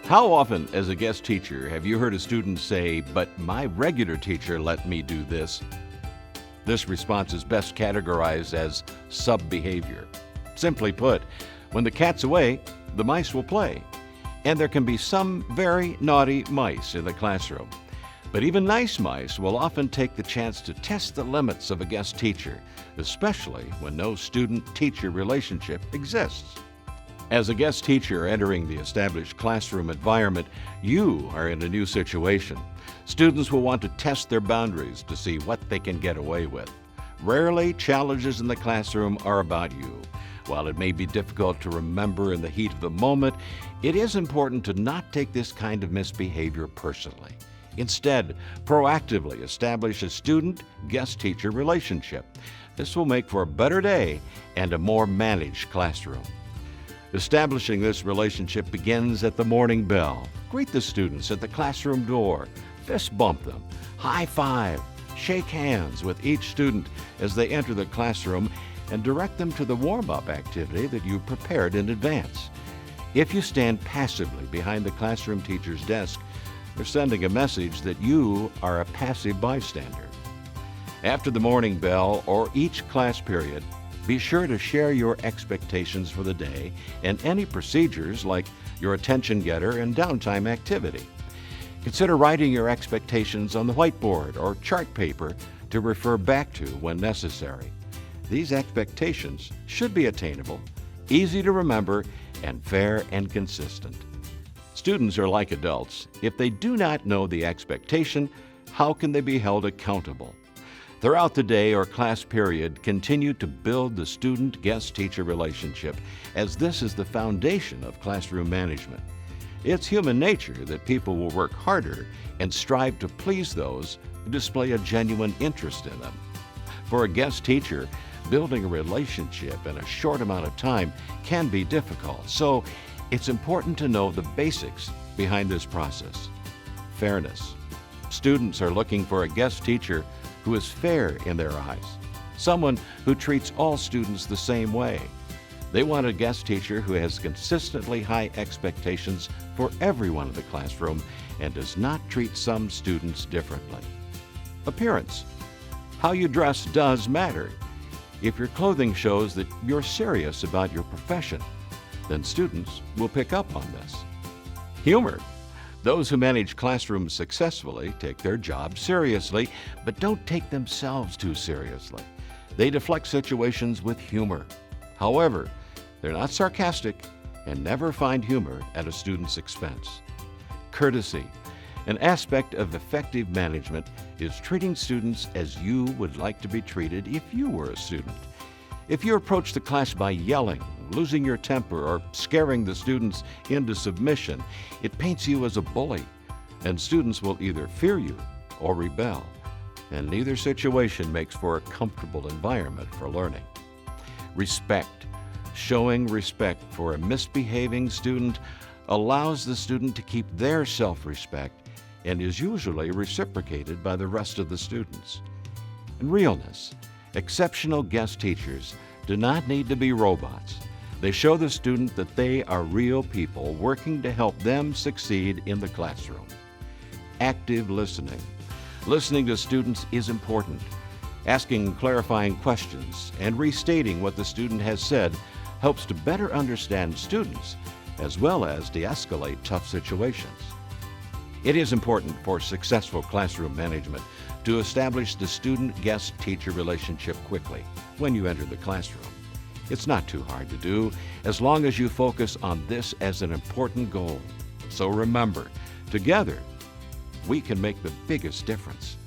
How often, as a guest teacher, have you heard a student say, "But my regular teacher let me do this"? This response is best categorized as sub-behavior. Simply put, when the cat's away, the mice will play. And there can be some very naughty mice in the classroom. But even nice mice will often take the chance to test the limits of a guest teacher, especially when no student-teacher relationship exists. As a guest teacher entering the established classroom environment, you are in a new situation. Students will want to test their boundaries to see what they can get away with. Rarely, challenges in the classroom are about you. While it may be difficult to remember in the heat of the moment, it is important to not take this kind of misbehavior personally. Instead, proactively establish a student-guest-teacher relationship. This will make for a better day and a more managed classroom. Establishing this relationship begins at the morning bell. Greet the students at the classroom door, fist bump them, high five, shake hands with each student as they enter the classroom, and direct them to the warm-up activity that you prepared in advance. If you stand passively behind the classroom teacher's desk, you're sending a message that you are a passive bystander. After the morning bell or each class period, be sure to share your expectations for the day and any procedures like your attention getter and downtime activity. Consider writing your expectations on the whiteboard or chart paper to refer back to when necessary. These expectations should be attainable, easy to remember, and fair and consistent. Students are like adults. If they do not know the expectation, how can they be held accountable? Throughout the day or class period, continue to build the student-guest-teacher relationship, as this is the foundation of classroom management. It's human nature that people will work harder and strive to please those who display a genuine interest in them. For a guest teacher, building a relationship in a short amount of time can be difficult, so it's important to know the basics behind this process. Fairness. Students are looking for a guest teacher who is fair in their eyes, someone who treats all students the same way. They want a guest teacher who has consistently high expectations for everyone in the classroom and does not treat some students differently. Appearance. How you dress does matter. If your clothing shows that you're serious about your profession, then students will pick up on this. Humor. Those who manage classrooms successfully take their job seriously, but don't take themselves too seriously. They deflect situations with humor. However, they're not sarcastic and never find humor at a student's expense. Courtesy. An aspect of effective management is treating students as you would like to be treated if you were a student. If you approach the class by yelling, losing your temper, or scaring the students into submission, it paints you as a bully, and students will either fear you or rebel, and neither situation makes for a comfortable environment for learning. Respect. Showing respect for a misbehaving student allows the student to keep their self-respect and is usually reciprocated by the rest of the students. And realness. Exceptional guest teachers do not need to be robots. They show the student that they are real people working to help them succeed in the classroom. Active listening. Listening to students is important. Asking clarifying questions and restating what the student has said helps to better understand students as well as de-escalate tough situations. It is important for successful classroom management to establish the student-guest-teacher relationship quickly when you enter the classroom. It's not too hard to do as long as you focus on this as an important goal. So remember, together, we can make the biggest difference.